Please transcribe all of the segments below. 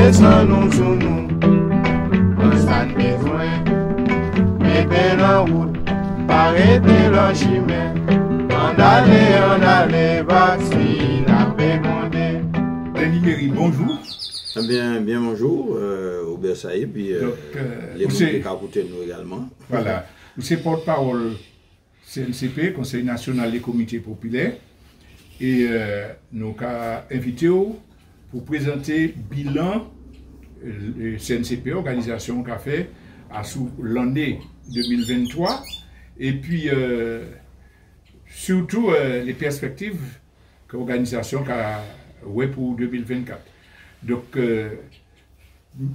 descend nous sous nous. On s'en besoin, mettez en route, arrêtez le chemin. On allait, vaccine, la paix mondée. Libéry, bonjour. Bien bonjour, Aubert Saïd, puis les gens qui écoutent nous également. Voilà, c'est porte-parole CNCP, Conseil national des comités populaires, et nous avons invité pour présenter le bilan CNCP, organisation qui a fait sous l'année 2023, et puis surtout les perspectives que l'organisation a pour 2024. Donc,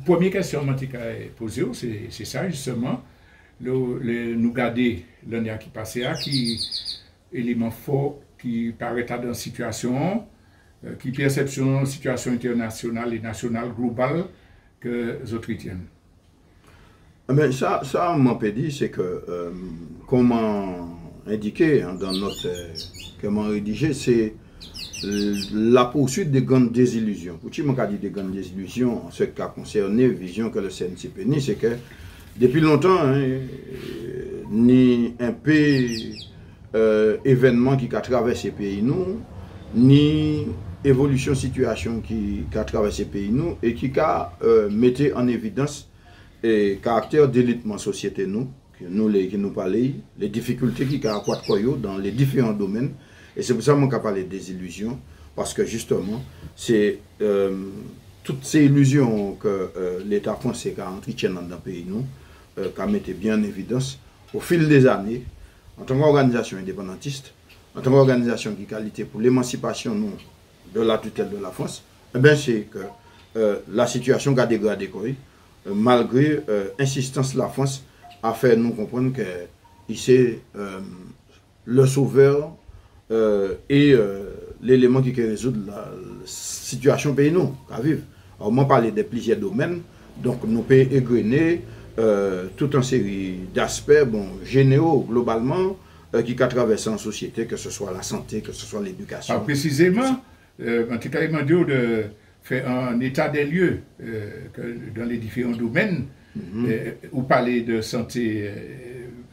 première question que je posée, c'est ça justement, nous garder l'année qui passait, qui élément fort qui paraît dans une situation, qui perception situation internationale et nationale globale que les autres tiennent. Mais ça on peut dire, c'est que, comment indiqué dans notre, comment rédigé, c'est la poursuite des grandes désillusions. Pour qui m'a dit des grandes désillusions, en ce qui a concerné la vision que le CNCP ni, c'est que depuis longtemps, ni un peu événement qui a traversé le pays nous, ni évolution situation qui a traversé le pays nous, et qui a mis en évidence le caractère d'élitement société nous, qui nous parlait, les difficultés qui a accroître dans les différents domaines. Et c'est pour ça que je parle des illusions, parce que justement, c'est toutes ces illusions que l'État français a entretient dans le pays, nous, qu'a mis bien en évidence au fil des années, en tant qu'organisation indépendantiste, en tant qu'organisation qui qualité pour l'émancipation de la tutelle de la France, c'est que la situation a dégradé, malgré l'insistance de la France à faire nous comprendre que c'est le sauveur et l'élément qui peut résoudre la situation pays nous à vivre. Alors, on parle de plusieurs domaines, donc nous pouvons égrener toute une série d'aspects généraux globalement qui traversent en société, que ce soit la santé, que ce soit l'éducation. Précisément, on t'a carrément dit de faire un état des lieux dans les différents domaines. Ou parler de santé,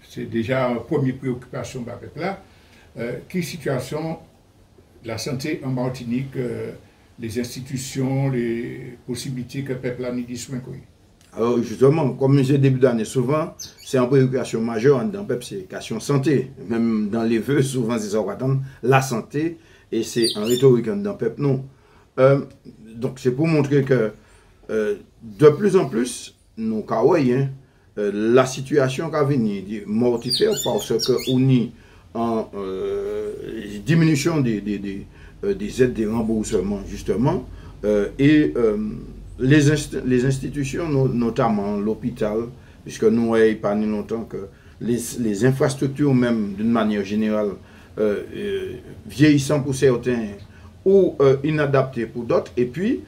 c'est déjà une première préoccupation de la peuple là. Quelle situation la santé en Martinique, les institutions, les possibilités que le peuple a mis soin. Alors justement, comme je début d'année, souvent, c'est une préoccupation majeure dans le peuple, c'est la question santé. Même dans les vœux, souvent, c'est ça qu'on attend, la santé, et c'est en rhétorique dans le peuple, non. Donc c'est pour montrer que de plus en plus, nous voyons la situation qui a venu mortifère parce qu'on est en diminution des aides, des remboursements, justement, et les institutions, notamment l'hôpital, puisque nous avons pas longtemps que les infrastructures, même d'une manière générale, vieillissant pour certains ou inadaptées pour d'autres, et puis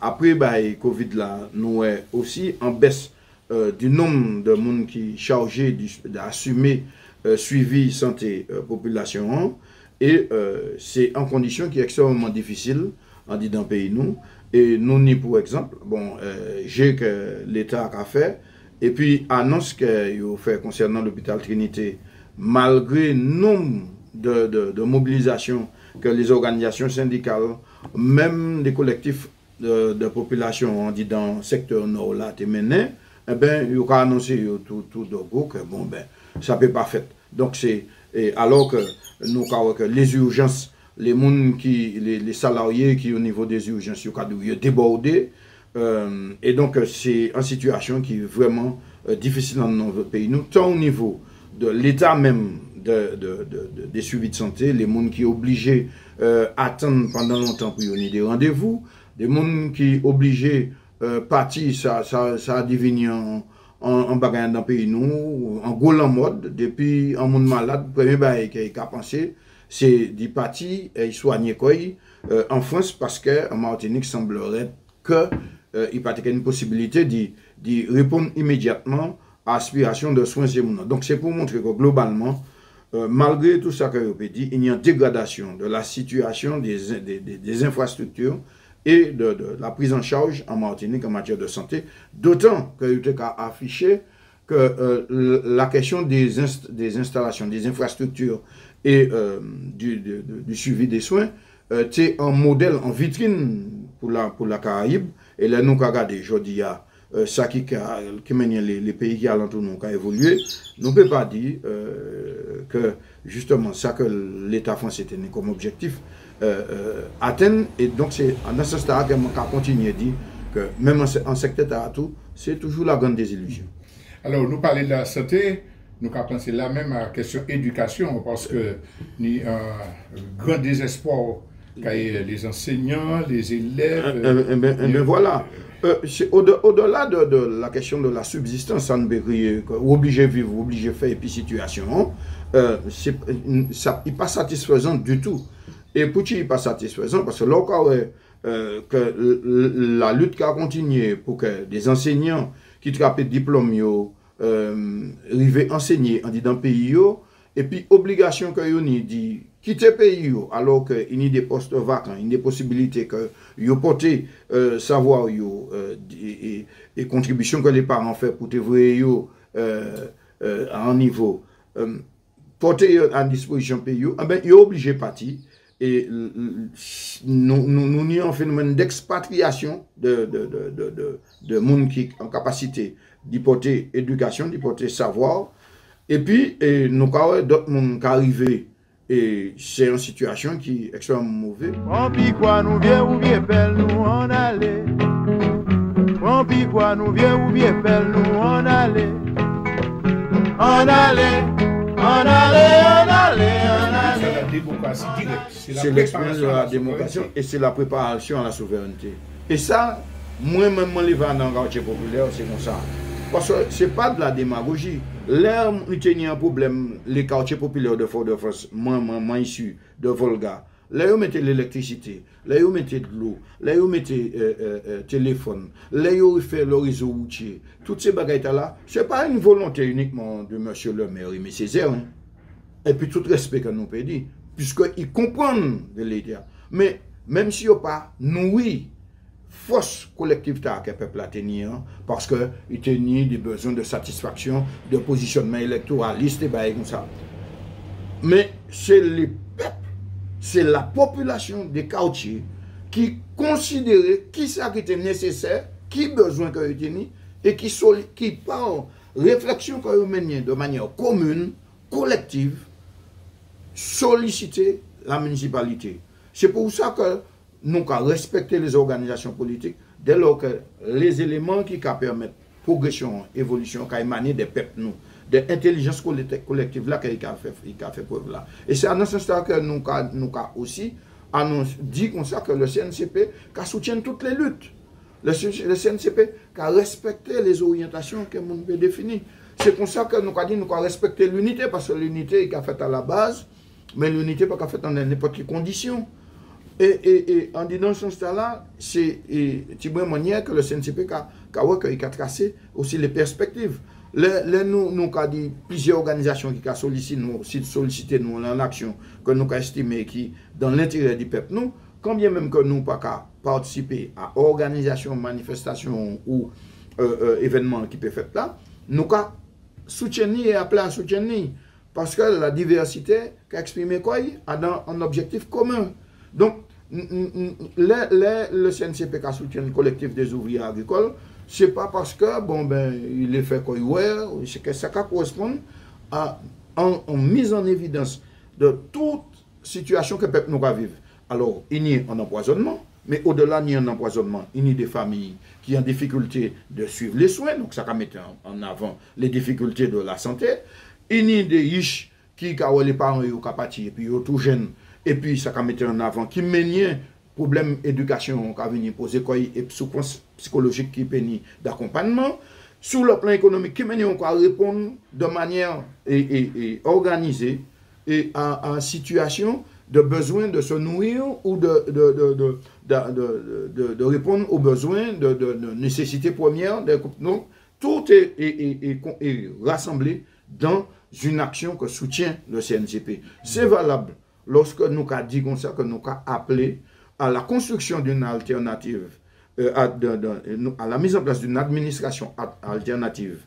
après Covid, là, nous avons aussi en baisse du nombre de monde qui chargé d'assumer suivi santé population, et c'est en condition qui est extrêmement difficile en dit dans le pays nous. Et nous ni pour exemple, j'ai que l'État a fait, et puis annonce qu'il a fait concernant l'hôpital Trinité, malgré le nombre de mobilisations que les organisations syndicales, même les collectifs de population, on dit dans le secteur nord là, mené, il a annoncé tout de gros que ça ne peut pas faire. Donc c'est alors que nous avons les urgences, les salariés qui au niveau des urgences sont débordés, et donc c'est une situation qui est vraiment difficile dans notre pays. Nous, tant au niveau de l'État même des suivis de santé, les gens qui sont obligés d'attendre pendant longtemps pour y des rendez-vous, des gens qui sont obligés partir, ça a devenu en bagarre dans le pays, nous, en gros en mode, depuis un monde malade, le premier bail qui a pensé, c'est d'y partir et soigner en France, parce qu'en Martinique, semblerait qu'il n'y a pas une possibilité d'y répondre immédiatement à l'aspiration de soins et mouvements. Donc c'est pour montrer que globalement, malgré tout ça que je dit, il y a une dégradation de la situation des infrastructures et de la prise en charge en Martinique en matière de santé, d'autant que il a affiché que la question des installations, des infrastructures et du suivi des soins, c'est un modèle en vitrine pour la Caraïbe. Et là, nous avons regardé aujourd'hui, ça qui mène les pays qui alentour nous ont évolué. Nous ne pouvons pas dire que justement ça que l'État français tenait comme objectif atteindre. Et donc, c'est dans ce stade qu'on continue à dire que même en secteur Taratou, c'est toujours la grande désillusion. Alors, nous parlons de la santé, nous avons pensé là même à la question éducation, parce que nous avons un grand désespoir les enseignants, les élèves. Voilà. Au-delà de la question de la subsistance, obligé de vivre, obligé de faire, et puis situation, il n'est pas satisfaisant du tout. Et pourquoi il n'est pas satisfaisant? Parce que là, que la lutte a continué pour que des enseignants qui trappent des diplômes, arrivent enseigner dans le pays, et puis obligation que vous dit quitter le pays alors qu'il y a des postes vacants, il y a des possibilités que vous portez savoir et contributions que les parents font pour t'évoluer à un niveau porter à disposition pays, ben ils sont obligés de partir. Et nous avons un phénomène d'expatriation de monde qui ont en capacité d'y porter éducation, d'y porter savoir. Et puis, nous avons d'autres monde qui arrivent. Et c'est une situation qui est extrêmement mauvaise. On pis quoi nous vient ou bien pelle nous en aller. On pis quoi nous vient ou bien pelle nous en aller. En aller, en aller, en aller, en aller. C'est la démocratie directe. C'est l'expérience de la démocratie et c'est la préparation à la souveraineté. Et ça, moi-même, je vais dans le quartier populaire, c'est comme ça. Parce que ce n'est pas de la démagogie. Là, il y a un problème, les quartiers populaires de Fort-de-France, moi issu de Volga, là, vous mettez l'électricité, là, vous mettez de l'eau, là, vous mettez téléphone, là, vous faites le réseau routier. Toutes ces bagailles-là, ce n'est pas une volonté uniquement de M. le maire, mais c'est zéro. Hein. Et puis, tout respect que nous pouvons dire, puisqu'ils comprennent de l'État. Mais même si vous pas nourri, force collective que le peuple a tenir, parce qu'il tenait des besoins de satisfaction, de positionnement électoraliste et comme ça. Mais c'est les peuples, c'est la population des quartiers qui considérait qui ça qui était nécessaire, qui besoin que vous tenez, et qui par réflexion que vous menez de manière commune, collective, solliciter la municipalité. C'est pour ça que nous avons respecté les organisations politiques dès lors que les éléments qui permettent progression, évolution, qui émanent des peuples, de l'intelligence collective là qu'il a fait preuve là. Et c'est dans ce sens que nous avons aussi dit comme ça que le CNCP soutient toutes les luttes. Le CNCP a respecté les orientations que nous avons définies. C'est comme ça que nous avons dit nous avons respecté l'unité, parce que l'unité est faite à la base, mais l'unité n'est pas faite dans n'importe quelle condition. Et en disant ce sens-là, c'est une manière que le CNCP a tracé aussi les perspectives. Nous avons dit plusieurs organisations qui ont sollicité nous en action, que nous avons estimé qui dans l'intérêt du peuple, nous, quand bien même que nous n'avons pas participé à organisations, manifestations ou événements qui peuvent faire là, nous avons soutenu et appelé à soutenir. Parce que la diversité qu'a exprimé quoi a un objectif commun. Donc, le CNCP a soutenu le collectif des ouvriers agricoles, ce n'est pas parce que, il est fait quoi, c'est que ça correspond à une mise en évidence de toute situation que le peuple nous va vivre. Alors, il y a un empoisonnement, mais au-delà il y a un empoisonnement, il y a des familles qui ont difficulté de suivre les soins, donc ça va mettre en avant les difficultés de la santé. Il y a des riches qui ont les parents qui ont parti, et puis ils sont tout jeunes. Et puis, ça va mettre en avant qui mène problème d'éducation qui va venir poser et souffrance psychologique qui pénit d'accompagnement. Sur le plan économique, qui mène à répondre de manière organisée et en situation de besoin de se nourrir ou de répondre aux besoins de nécessité première. Donc, tout est rassemblé dans une action que soutient le CNCP. C'est valable. Lorsque nous avons dit comme ça, que nous avons appelé à la construction d'une alternative, à la mise en place d'une administration alternative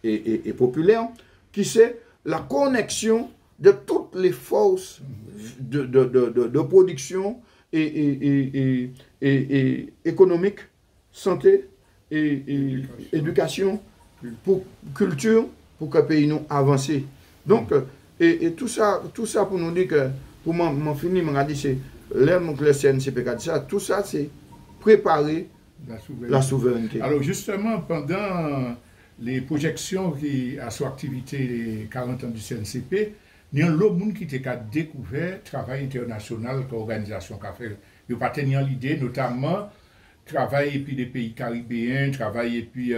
et populaire, qui c'est la connexion de toutes les forces de production et économique, santé et éducation, pour culture, pour que le pays nous avance. Donc, et tout ça pour nous dire que, pour m'en finir, je dit c'est le CNCPK, tout ça c'est préparer la souveraineté. Alors justement, pendant les projections à son activité les 40 ans du CNCP, il y a un lot de monde qui a découvert le travail international que l'organisation a fait. Il n'y a pas tenu l'idée, notamment, travail et puis des pays caribéens, travail et puis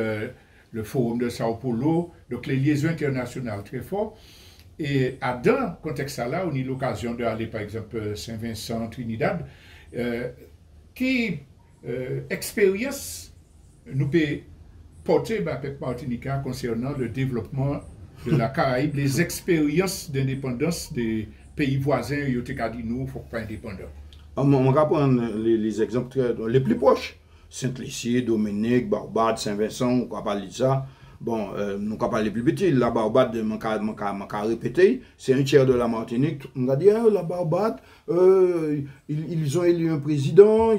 le forum de Sao Paulo, donc les liaisons internationales très fortes. Et dans ce contexte-là, on a eu l'occasion d'aller, par exemple, Saint-Vincent, Trinidad, qui expérience nous peut porter avec Martinique concernant le développement de la Caraïbe, les expériences d'indépendance des pays voisins, il y a dit nous, il ne faut pas indépendants. On va prendre les exemples les plus proches. Saint-Lucie, Dominique, Barbade, Saint-Vincent, on va parler de ça. Bon, nous allons parler plus petit. La Barbade, je vais répéter, c'est un tiers de la Martinique. On va dire, la Barbade, ils ont élu un président.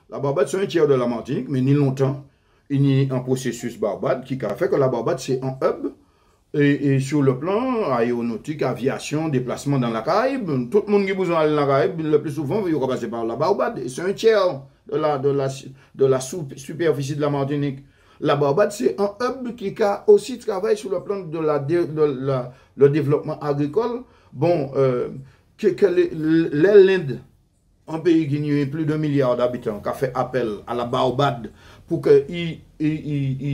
La Barbade, c'est un tiers de la Martinique, mais ni longtemps. Il y a un processus Barbade qui a fait que la Barbade, c'est un hub. Et sur le plan aéronautique, aviation, déplacement dans la Caraïbe, tout le monde qui a besoin d'aller dans la Caraïbe, le plus souvent, il va passer par la Barbade. C'est un tiers de la superficie de la Martinique. La Barbade, c'est un hub qui a aussi travaillé sur le plan de le développement agricole. Bon, l'Inde, un pays qui a plus de 1 milliard d'habitants, qui a fait appel à la Barbade pour qu'il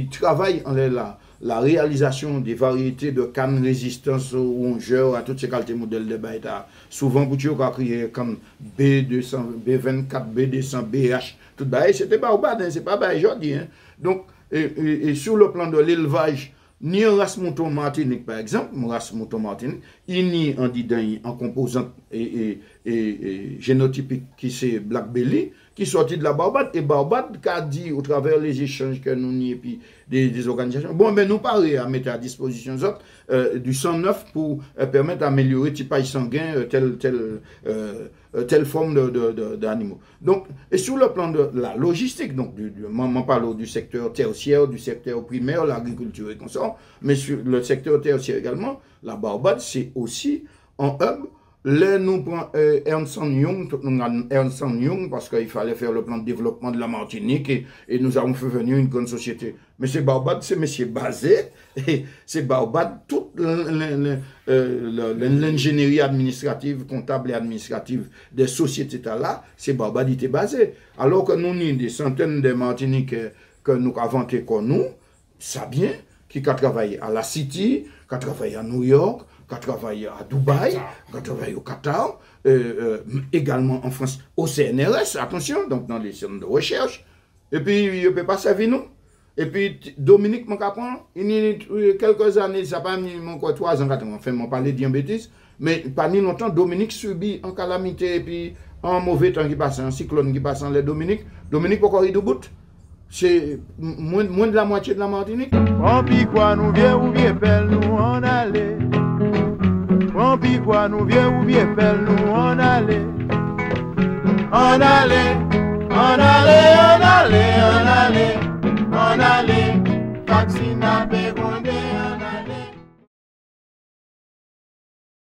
travaille en la réalisation des variétés de cannes résistance aux rongeurs, à toutes ces qualités modèles de bêta. Souvent, pour tu as créé comme B200, B24, B200, BH, tout ça, c'était Barbade, c'est pas aujourd'hui. Hein. Donc, et sur le plan de l'élevage, ni en race mouton Martinique, par exemple, race mouton Martinique, il n'y en composante et génotypique qui c'est Black Belly, qui sortit de la Barbade, et Barbade qui a dit au travers des échanges que nous avons et puis des organisations, bon, mais nous parlons à mettre à disposition du sang neuf pour permettre d'améliorer le typage sanguin, telle forme d'animaux. Donc, et sur le plan de la logistique, donc, on parle du secteur tertiaire, du secteur primaire, l'agriculture et consort, mais sur le secteur tertiaire également, la Barbade, c'est aussi un hub. Là, nous prenons Ernst Young, parce qu'il fallait faire le plan de développement de la Martinique et nous avons fait venir une grande société. Mais c'est Barbade, c'est monsieur basé, et c'est Barbade, toute l'ingénierie administrative, comptable et administrative des sociétés là, c'est Barbade qui était basé. Alors que nous avons des centaines de Martiniques que nous avons comme nous, ça bien, qui a travaillé à la City, qui a travaillé à New York, qui a travaillé à Dubaï, qui a travaillé au Qatar, également en France, au CNRS, attention, donc dans les centres de recherche. Et puis, il ne peut pas servir nous. Et puis, Dominique Moncapon, il y a quelques années, ça n'a pas mis 3 ans, enfin, on parlait de diabétisme, mais pas ni longtemps, Dominique subit en calamité, et puis en mauvais temps qui passe, un cyclone qui passe en les Dominique pourquoi il debout? C'est moins de la moitié de la Martinique. Puis quoi, nous viens ou bien pelle, nous en aller. Puis quoi, nous viens ou bien pelle, nous en aller. En aller, en aller.